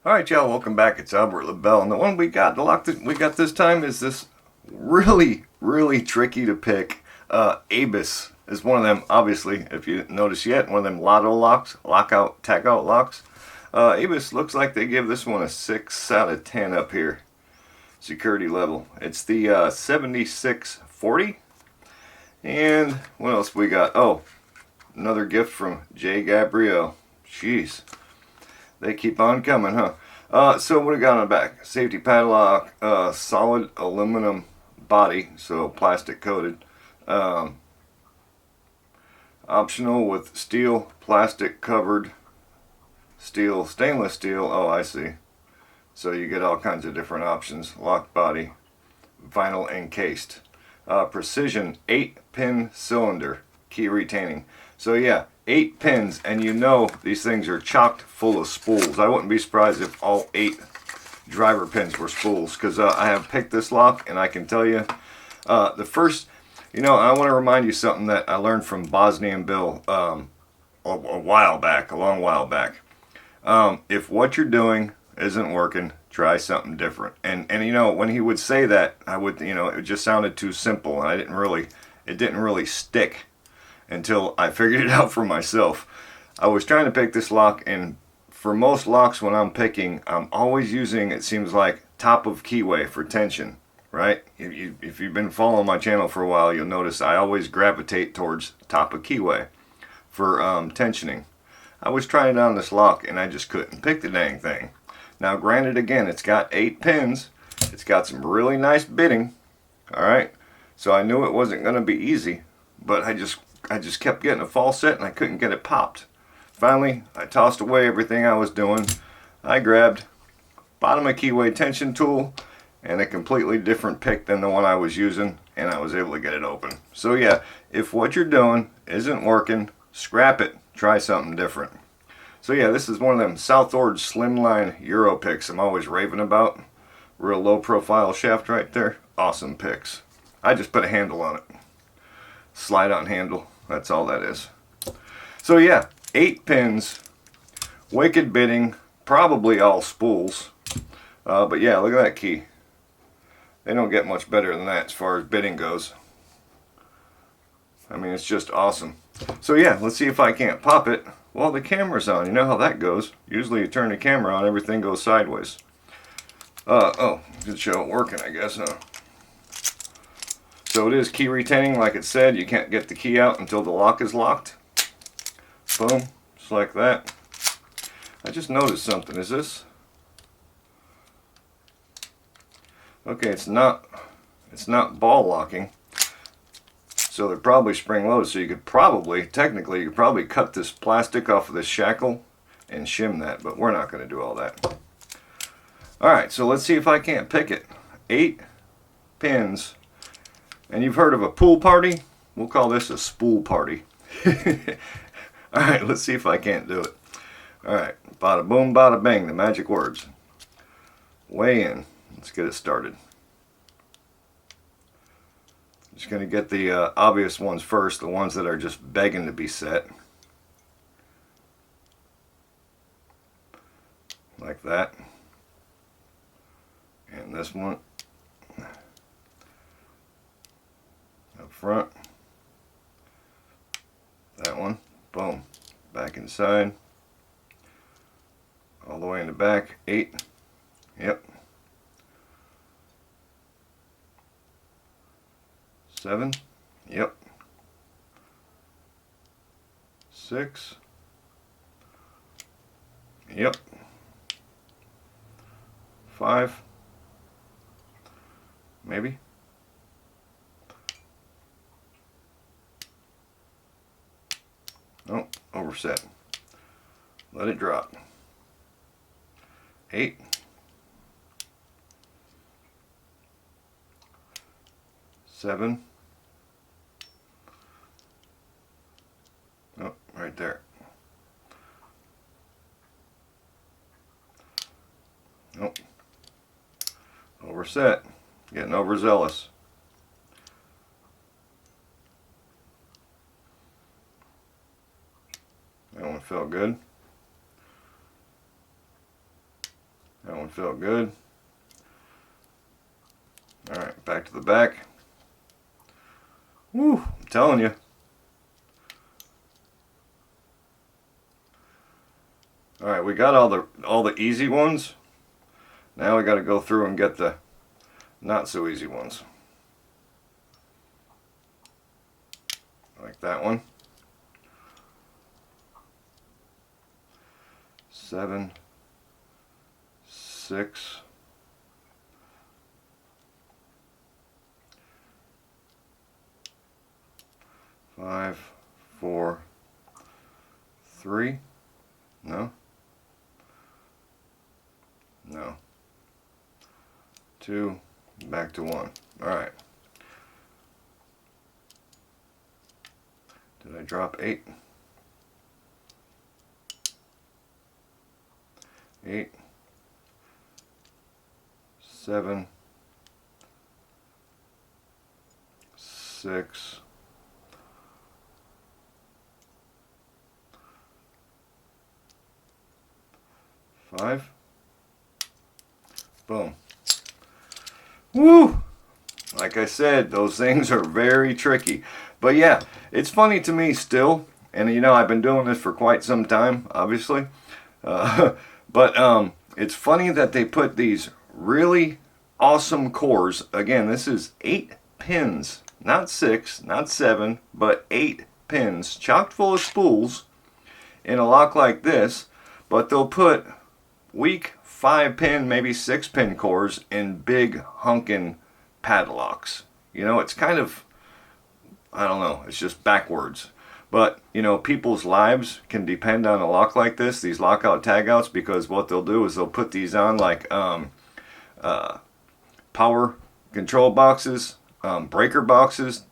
Alright y'all, welcome back. It's Albert LaBelle, and the one we got this time is this really tricky to pick. ABUS is one of them, obviously, if you didn't notice yet, one of them Loto locks, lockout, tagout locks. ABUS looks like they give this one a 6 out of 10 up here. Security level. It's the 7640. And what else we got? Oh, another gift from J. Gabrielle. Jeez. They keep on coming, huh? So what do we got on the back? Safety padlock, solid aluminum body, so plastic coated. Optional with steel, plastic covered, steel, stainless steel. Oh, I see. So you get all kinds of different options. Lock body, vinyl encased. Precision 8-pin cylinder, key retaining. So yeah, 8 pins, and you know these things are chocked full of spools. I wouldn't be surprised if all 8 driver pins were spools, because I have picked this lock, and I can tell you, the first, I want to remind you something that I learned from Bosnian Bill a long while back. If what you're doing isn't working, try something different. And when he would say that, I would, it just sounded too simple, and it didn't really stick until I figured it out for myself. I was trying to pick this lock, and for most locks when I'm picking, I'm always using, it seems like, top of keyway for tension, right? If you've been following my channel for a while, you'll notice I always gravitate towards top of keyway for tensioning. I was trying it on this lock, and I just couldn't pick the dang thing. Now granted, again, it's got 8 pins, it's got some really nice bitting, alright? So I knew it wasn't going to be easy, but I just kept getting a false set and I couldn't get it popped. Finally, I tossed away everything I was doing. I grabbed bottom of keyway tension tool and a completely different pick than the one I was using, and I was able to get it open. So yeah, if what you're doing isn't working, scrap it. Try something different. So yeah, this is one of them South Ord Slimline Euro picks I'm always raving about. Real low profile shaft right there. Awesome picks. I just put a handle on it. Slide on handle. That's all that is. So yeah, 8 pins, wicked bitting, probably all spools. But yeah, look at that key. They don't get much better than that as far as bitting goes. I mean, it's just awesome. So yeah, let's see if I can't pop it while the camera's on. You know how that goes. Usually you turn the camera on, everything goes sideways. Oh, good show it working, I guess, huh? So it is key retaining, like it said. You can't get the key out until the lock is locked. Boom, just like that. I just noticed something. Is this? Okay, it's not ball locking. So they're probably spring loaded. So you could probably, technically, you could probably cut this plastic off of this shackle and shim that, but we're not going to do all that. Alright, so let's see if I can't pick it. 8 pins. And you've heard of a pool party? We'll call this a spool party. Alright, let's see if I can't do it. Alright, bada boom, bada bang, the magic words. Way in. Let's get it started. Just going to get the obvious ones first, the ones that are just begging to be set. Like that. And this one. Up front. That one. Boom. Back inside. All the way in the back. 8. Yep. 7. Yep. 6. Yep. 5. Maybe. Oh, overset. Let it drop. 8. 7. Oh, right there. Oh, overset. Getting overzealous. That one felt good. That one felt good. Alright, back to the back. Woo, I'm telling you. Alright, we got all the easy ones. Now we got to go through and get the not so easy ones. Like that one. 7, 6, 5, 4, 3. No. No. 2, back to 1. All right. Did I drop 8? 8, 7, 6, 5. Boom. Woo! Like I said, those things are very tricky. But yeah, it's funny to me still, and you know, I've been doing this for quite some time, obviously. But it's funny that they put these really awesome cores. Again, this is 8 pins, not 6, not 7, but 8 pins, chock full of spools in a lock like this. But they'll put weak 5-pin, maybe 6-pin cores in big hunkin' padlocks. You know, it's kind of, I don't know, it's just backwards. But, you know, people's lives can depend on a lock like this, these lockout tagouts, because what they'll do is they'll put these on like power control boxes, breaker boxes.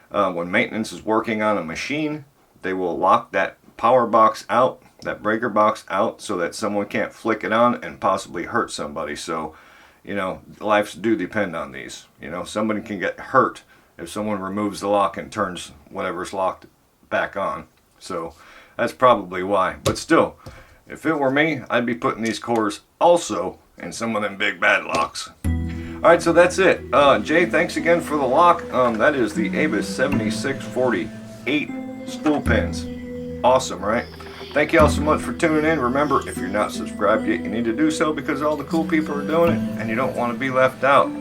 When maintenance is working on a machine, they will lock that power box out, that breaker box out, so that someone can't flick it on and possibly hurt somebody. So, you know, lives do depend on these. You know, somebody can get hurt if someone removes the lock and turns whatever's locked back on. So that's probably why. But still, if it were me, I'd be putting these cores also in some of them big bad locks. Alright, so that's it. Jay, thanks again for the lock. That is the ABUS 7648 spool pins. Awesome, right? Thank you all so much for tuning in. Remember, if you're not subscribed yet, you need to do so, because all the cool people are doing it and you don't want to be left out.